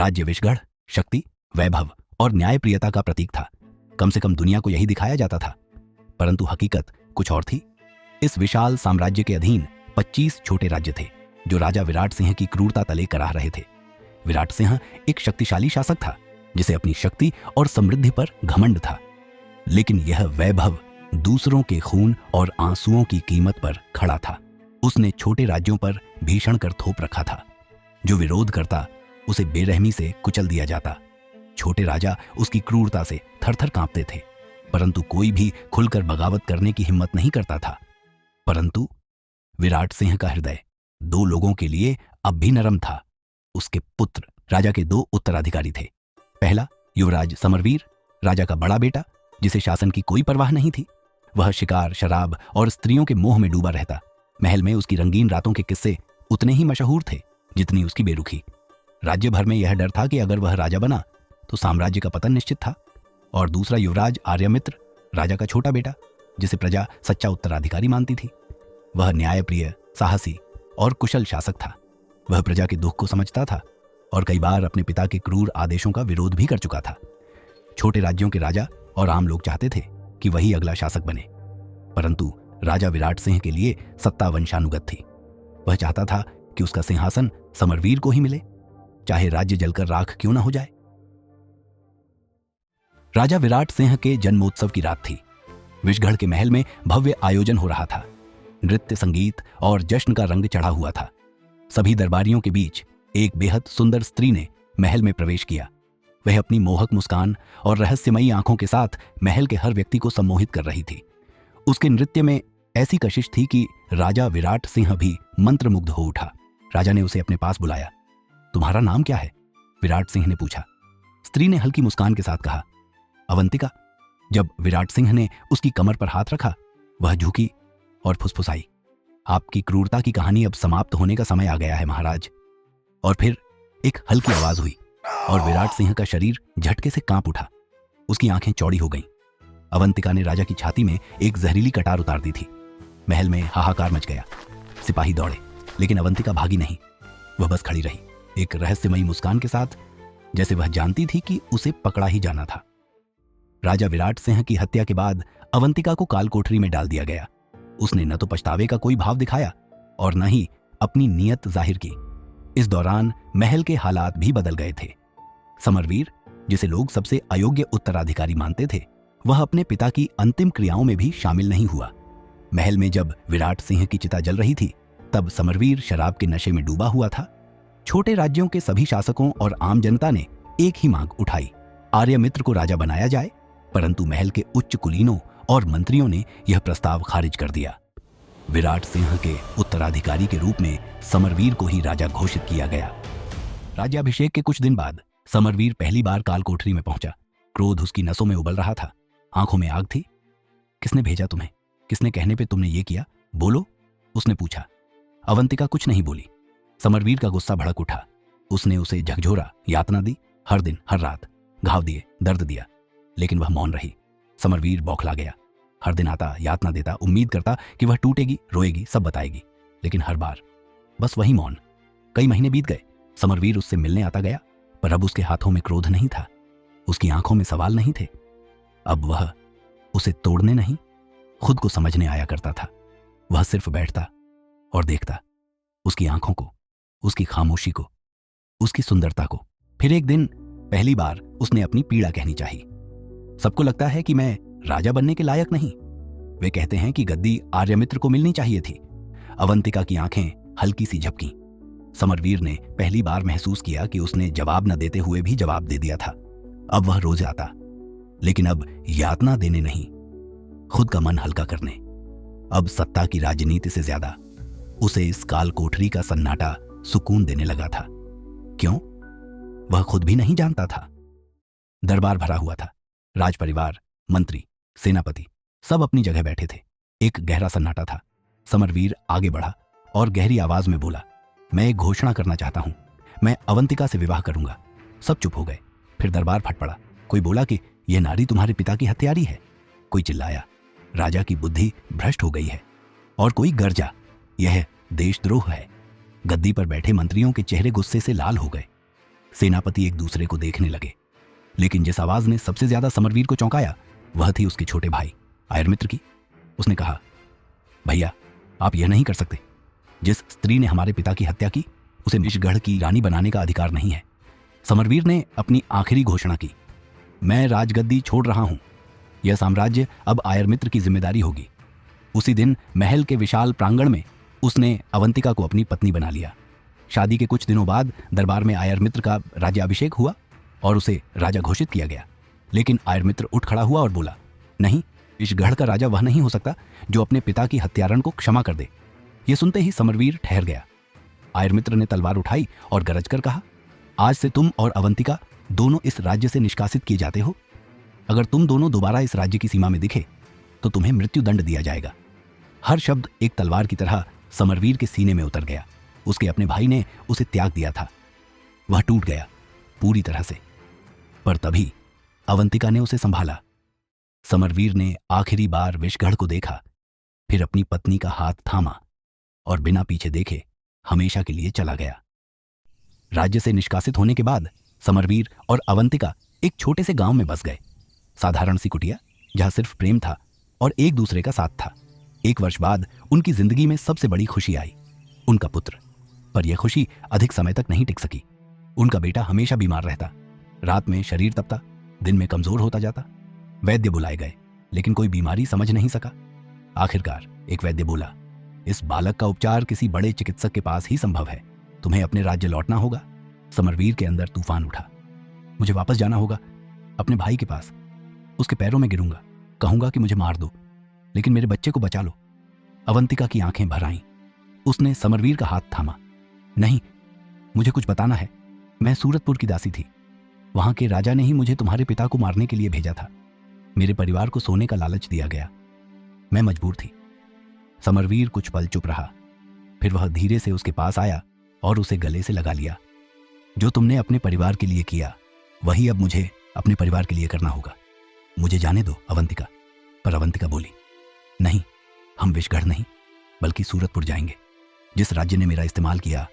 राज्य विषगढ़, शक्ति, वैभव और न्यायप्रियता का प्रतीक था। कम से कम दुनिया को यही दिखाया जाता था, परंतु हकीकत कुछ और थी। इस विशाल साम्राज्य के अधीन 25 छोटे राज्य थे जो राजा विराट सिंह की क्रूरता तले कराह रहे थे। विराट सिंह एक शक्तिशाली शासक था जिसे अपनी शक्ति और समृद्धि पर घमंड था, लेकिन यह वैभव दूसरों के खून और आंसुओं की कीमत पर खड़ा था। उसने छोटे राज्यों पर भीषण कर थोप रखा था। जो विरोध करता उसे बेरहमी से कुचल दिया जाता। छोटे राजा उसकी क्रूरता से थरथर कांपते थे, परंतु कोई भी खुलकर बगावत करने की हिम्मत नहीं करता था। परंतु विराट सिंह का हृदय दो लोगों के लिए अब भी नरम था। उसके पुत्र राजा के 2 उत्तराधिकारी थे। पहला युवराज समरवीर, राजा का बड़ा बेटा जिसे शासन की कोई परवाह नहीं थी। वह शिकार, शराब और स्त्रियों के मोह में डूबा रहता। महल में उसकी रंगीन रातों के किस्से उतने ही मशहूर थे जितनी उसकी बेरुखी। राज्य भर में यह डर था कि अगर वह राजा बना तो साम्राज्य का पतन निश्चित था। और दूसरा युवराज आर्यमित्र, राजा का छोटा बेटा जिसे प्रजा सच्चा उत्तराधिकारी मानती थी। वह न्यायप्रिय, साहसी और कुशल शासक था। वह प्रजा के दुख को समझता था और कई बार अपने पिता के क्रूर आदेशों का विरोध भी कर चुका था। छोटे राज्यों के राजा और आम लोग चाहते थे कि वही अगला शासक बने, परंतु राजा विराट सिंह के लिए सत्ता वंशानुगत थी। वह चाहता था कि उसका सिंहासन समरवीर को ही मिले, चाहे राज्य जलकर राख क्यों न हो जाए। राजा विराट सिंह के जन्मोत्सव की रात थी। विषगढ़ के महल में भव्य आयोजन हो रहा था। नृत्य, संगीत और जश्न का रंग चढ़ा हुआ था। सभी दरबारियों के बीच एक बेहद सुंदर स्त्री ने महल में प्रवेश किया। वह अपनी मोहक मुस्कान और रहस्यमयी आंखों के साथ महल के हर व्यक्ति को सम्मोहित कर रही थी। उसके नृत्य में ऐसी कशिश थी कि राजा विराट सिंह भी मंत्रमुग्ध हो उठा। राजा ने उसे अपने पास बुलाया। तुम्हारा नाम क्या है? विराट सिंह ने पूछा। स्त्री ने हल्की मुस्कान के साथ कहा, अवंतिका। जब विराट सिंह ने उसकी कमर पर हाथ रखा, वह झुकी और फुसफुसाई, आपकी क्रूरता की कहानी अब समाप्त होने का समय आ गया है महाराज। और फिर एक हल्की आवाज हुई और विराट सिंह का शरीर झटके से कांप उठा। उसकी आंखें चौड़ी हो गईं। अवंतिका ने राजा की छाती में एक जहरीली कटार उतार दी थी। महल में हाहाकार मच गया। सिपाही दौड़े, लेकिन अवंतिका भागी नहीं। वह बस खड़ी रही, एक रहस्यमयी मुस्कान के साथ, जैसे वह जानती थी कि उसे पकड़ा ही जाना था। राजा विराट सिंह की हत्या के बाद अवंतिका को काल कोठरी में डाल दिया गया। उसने न तो पछतावे का कोई भाव दिखाया और न ही अपनी नीयत जाहिर की। इस दौरान महल के हालात भी बदल गए थे। समरवीर, जिसे लोग सबसे अयोग्य उत्तराधिकारी मानते थे, वह अपने पिता की अंतिम क्रियाओं में भी शामिल नहीं हुआ। महल में जब विराट सिंह की चिता जल रही थी, तब समरवीर शराब के नशे में डूबा हुआ था। छोटे राज्यों के सभी शासकों और आम जनता ने एक ही मांग उठाई, आर्यमित्र को राजा बनाया जाए, परंतु महल के उच्च कुलीनों और मंत्रियों ने यह प्रस्ताव खारिज कर दिया। विराट सिंह के उत्तराधिकारी के रूप में समरवीर को ही राजा घोषित किया गया। राज्याभिषेक के कुछ दिन बाद समरवीर पहली बार काल कोठरी में पहुंचा। क्रोध उसकी नसों में उबल रहा था, आंखों में आग थी। किसने भेजा तुम्हें? किसने कहने पे तुमने ये किया? बोलो, उसने पूछा। अवंतिका कुछ नहीं बोली। समरवीर का गुस्सा भड़क उठा। उसने उसे झकझोरा, यातना दी, हर दिन हर रात घाव दिए, दर्द दिया, लेकिन वह मौन रही। समरवीर बौखला गया। हर दिन आता, यातना देता, उम्मीद करता कि वह टूटेगी, रोएगी, सब बताएगी, लेकिन हर बार बस वही मौन। कई महीने बीत गए। समरवीर उससे मिलने आता गया, पर अब उसके हाथों में क्रोध नहीं था, उसकी आंखों में सवाल नहीं थे। अब वह उसे तोड़ने नहीं, खुद को समझने आया करता था। वह सिर्फ बैठता और देखता, उसकी आंखों को, उसकी खामोशी को, उसकी सुंदरता को। फिर एक दिन पहली बार उसने अपनी पीड़ा कहनी चाहिए। सबको लगता है कि मैं राजा बनने के लायक नहीं। वे कहते हैं कि गद्दी आर्यमित्र को मिलनी चाहिए थी। अवंतिका की आंखें हल्की सी झपकी। समरवीर ने पहली बार महसूस किया कि उसने जवाब न देते हुए भी जवाब दे दिया था। अब वह रोज आता, लेकिन अब यातना देने नहीं, खुद का मन हल्का करने। अब सत्ता की राजनीति से ज्यादा उसे इस काल कोठरी का सन्नाटा सुकून देने लगा था। क्यों? वह खुद भी नहीं जानता था। दरबार भरा हुआ था। राजपरिवार, मंत्री, सेनापति सब अपनी जगह बैठे थे। एक गहरा सन्नाटा था। समरवीर आगे बढ़ा और गहरी आवाज में बोला, मैं एक घोषणा करना चाहता हूं। मैं अवंतिका से विवाह करूंगा। सब चुप हो गए। फिर दरबार फट पड़ा। कोई बोला कि यह नारी तुम्हारे पिता की हत्यारी है। कोई चिल्लाया, राजा की बुद्धि भ्रष्ट हो गई है। और कोई गरजा, यह देशद्रोह है। गद्दी पर बैठे मंत्रियों के चेहरे गुस्से से लाल हो गए। सेनापति एक दूसरे को देखने लगे, लेकिन जिस आवाज ने सबसे ज्यादा समरवीर को चौंकाया वह थी उसके छोटे भाई आयरमित्र की। उसने कहा, भैया आप यह नहीं कर सकते। जिस स्त्री ने हमारे पिता की हत्या की उसे विषगढ़ की रानी बनाने का अधिकार नहीं है। समरवीर ने अपनी आखिरी घोषणा की, मैं राजगद्दी छोड़ रहा हूं। यह साम्राज्य अब आयरमित्र की जिम्मेदारी होगी। उसी दिन महल के विशाल प्रांगण में उसने अवंतिका को अपनी पत्नी बना लिया। शादी के कुछ दिनों बाद दरबार में आयरमित्र का राज्याभिषेक हुआ और उसे राजा घोषित किया गया। लेकिन आयरमित्र उठ खड़ा हुआ और बोला, नहीं, इस गढ़ का राजा वह नहीं हो सकता जो अपने पिता की हत्यारण को क्षमा कर दे। यह सुनते ही समरवीर ठहर गया। आयरमित्र ने तलवार उठाई और गरज कर कहा, आज से तुम और अवंतिका दोनों इस राज्य से निष्कासित किए जाते हो। अगर तुम दोनों दोबारा इस राज्य की सीमा में दिखे तो तुम्हें मृत्यु दंड दिया जाएगा। हर शब्द एक तलवार की तरह समरवीर के सीने में उतर गया। उसके अपने भाई ने उसे त्याग दिया था, वह टूट गया पूरी तरह से। पर तभी अवंतिका ने उसे संभाला। समरवीर ने आखिरी बार विषगढ़ को देखा, फिर अपनी पत्नी का हाथ थामा और बिना पीछे देखे हमेशा के लिए चला गया। राज्य से निष्कासित होने के बाद समरवीर और अवंतिका एक छोटे से गांव में बस गए। साधारण सी कुटिया जहां सिर्फ प्रेम था और एक दूसरे का साथ था। 1 वर्ष बाद उनकी जिंदगी में सबसे बड़ी खुशी आई, उनका पुत्र। पर यह खुशी अधिक समय तक नहीं टिक सकी। उनका बेटा हमेशा बीमार रहता, रात में शरीर तपता, दिन में कमजोर होता जाता। वैद्य बुलाए गए लेकिन कोई बीमारी समझ नहीं सका। आखिरकार एक वैद्य बोला, इस बालक का उपचार किसी बड़े चिकित्सक के पास ही संभव है। तुम्हें अपने राज्य लौटना होगा। समरवीर के अंदर तूफान उठा। मुझे वापस जाना होगा अपने भाई के पास। उसके पैरों में गिरूंगा, कहूंगा कि मुझे मार दो, लेकिन मेरे बच्चे को बचा लो। अवंतिका की आंखें भर आईं। उसने समरवीर का हाथ थामा। नहीं, मुझे कुछ बताना है। मैं सूरतपुर की दासी थी। वहां के राजा ने ही मुझे तुम्हारे पिता को मारने के लिए भेजा था। मेरे परिवार को सोने का लालच दिया गया, मैं मजबूर थी। समरवीर कुछ पल चुप रहा, फिर वह धीरे से उसके पास आया और उसे गले से लगा लिया। जो तुमने अपने परिवार के लिए किया वही अब मुझे अपने परिवार के लिए करना होगा। मुझे जाने दो अवंतिका। पर अवंतिका बोली, नहीं, हम विषगढ़ नहीं बल्कि सूरतपुर जाएंगे। जिस राज्य ने मेरा इस्तेमाल किया,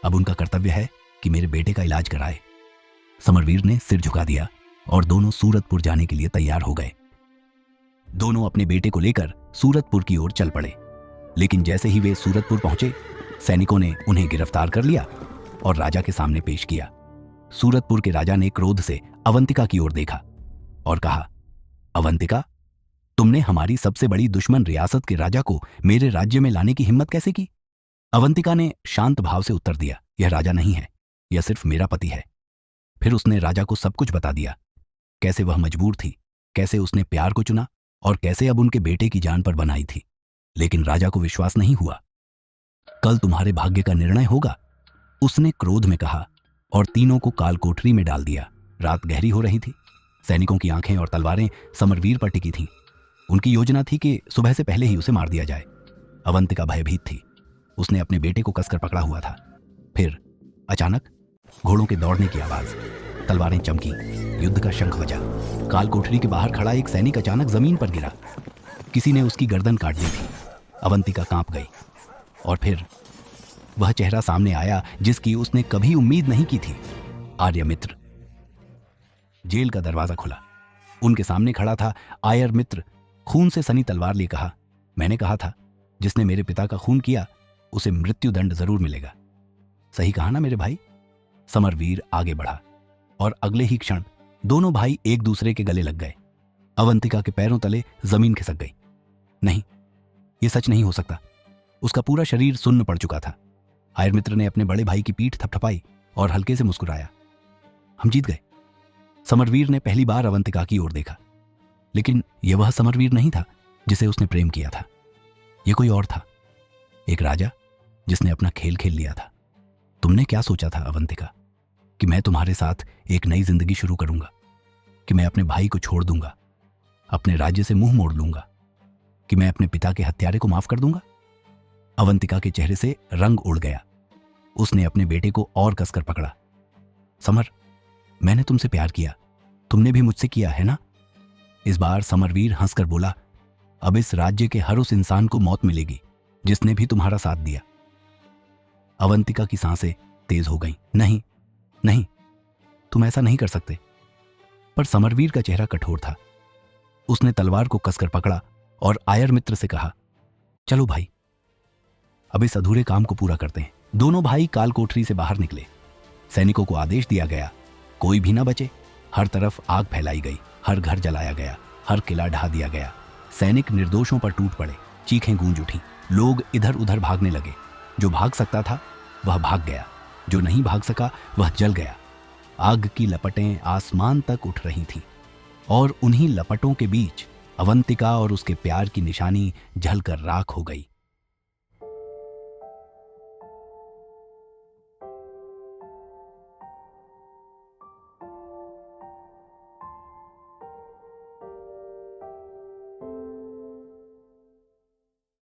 अब उनका कर्तव्य है कि मेरे बेटे का इलाज कराए। समरवीर ने सिर झुका दिया और दोनों सूरतपुर जाने के लिए तैयार हो गए। दोनों अपने बेटे को लेकर सूरतपुर की ओर चल पड़े। लेकिन जैसे ही वे सूरतपुर पहुंचे, सैनिकों ने उन्हें गिरफ्तार कर लिया और राजा के सामने पेश किया। सूरतपुर के राजा ने क्रोध से अवंतिका की ओर देखा और कहा, अवंतिका, तुमने हमारी सबसे बड़ी दुश्मन रियासत के राजा को मेरे राज्य में लाने की हिम्मत कैसे की? अवंतिका ने शांत भाव से उत्तर दिया, यह राजा नहीं है, यह सिर्फ मेरा पति है। फिर उसने राजा को सब कुछ बता दिया, कैसे वह मजबूर थी, कैसे उसने प्यार को चुना और कैसे अब उनके बेटे की जान पर बनाई थी। लेकिन राजा को विश्वास नहीं हुआ। कल तुम्हारे भाग्य का निर्णय होगा, उसने क्रोध में कहा और तीनों को काल कोठरी में डाल दिया। रात गहरी हो रही थी। सैनिकों की आंखें और तलवारें समरवीर पर टिकी थीं। उनकी योजना थी कि सुबह से पहले ही उसे मार दिया जाए। अवंतिका भयभीत थी। उसने अपने बेटे को कसकर पकड़ा हुआ था। फिर अचानक घोड़ों के दौड़ने की आवाज, तलवारें चमकी, युद्ध का शंख बजा। काल कोठरी के बाहर खड़ा एक सैनिक अचानक जमीन पर गिरा। किसी ने उसकी गर्दन काट दी थी। अवंतिका कांप गई और फिर वह चेहरा सामने आया जिसकी उसने कभी उम्मीद नहीं की थी, आर्यमित्र। जेल का दरवाजा खुला। उनके सामने खड़ा था आयरमित्र, खून से सनी तलवार लिए कहा, मैंने कहा था जिसने मेरे पिता का खून किया उसे मृत्यु दंड जरूर मिलेगा। सही कहा ना मेरे भाई? समरवीर आगे बढ़ा और अगले ही क्षण दोनों भाई एक दूसरे के गले लग गए। अवंतिका के पैरों तले जमीन खिसक गई। नहीं, यह सच नहीं हो सकता। उसका पूरा शरीर सुन्न पड़ चुका था। आयरमित्र ने अपने बड़े भाई की पीठ थपथपाई और हल्के से मुस्कुराया। हम जीत गए। समरवीर ने पहली बार अवंतिका की ओर देखा, लेकिन यह वह समरवीर नहीं था जिसे उसने प्रेम किया था। यह कोई और था, एक राजा जिसने अपना खेल खेल लिया था। तुमने क्या सोचा था अवंतिका, कि मैं तुम्हारे साथ एक नई जिंदगी शुरू करूंगा, कि मैं अपने भाई को छोड़ दूंगा, अपने राज्य से मुंह मोड़ लूंगा, कि मैं अपने पिता के हत्यारे को माफ कर दूंगा? अवंतिका के चेहरे से रंग उड़ गया। उसने अपने बेटे को और कसकर पकड़ा। समर, मैंने तुमसे प्यार किया, तुमने भी मुझसे किया है ना? इस बार समरवीर हंसकर बोला, अब इस राज्य के हर उस इंसान को मौत मिलेगी जिसने भी तुम्हारा साथ दिया। अवंतिका की सांसें तेज हो गईं। नहीं नहीं, तुम ऐसा नहीं कर सकते। पर समरवीर का चेहरा कठोर था। उसने तलवार को कसकर पकड़ा और आयर मित्र से कहा, चलो भाई, अब इस अधूरे काम को पूरा करते हैं। दोनों भाई काल कोठरी से बाहर निकले। सैनिकों को आदेश दिया गया, कोई भी ना बचे। हर तरफ आग फैलाई गई, हर घर जलाया गया, हर किला ढा दिया गया। सैनिक निर्दोषों पर टूट पड़े, चीखें गूंज उठी। लोग इधर उधर भागने लगे। जो भाग सकता था वह भाग गया, जो नहीं भाग सका वह जल गया। आग की लपटें आसमान तक उठ रही थीं और उन्हीं लपटों के बीच अवंतिका और उसके प्यार की निशानी जलकर राख हो गई।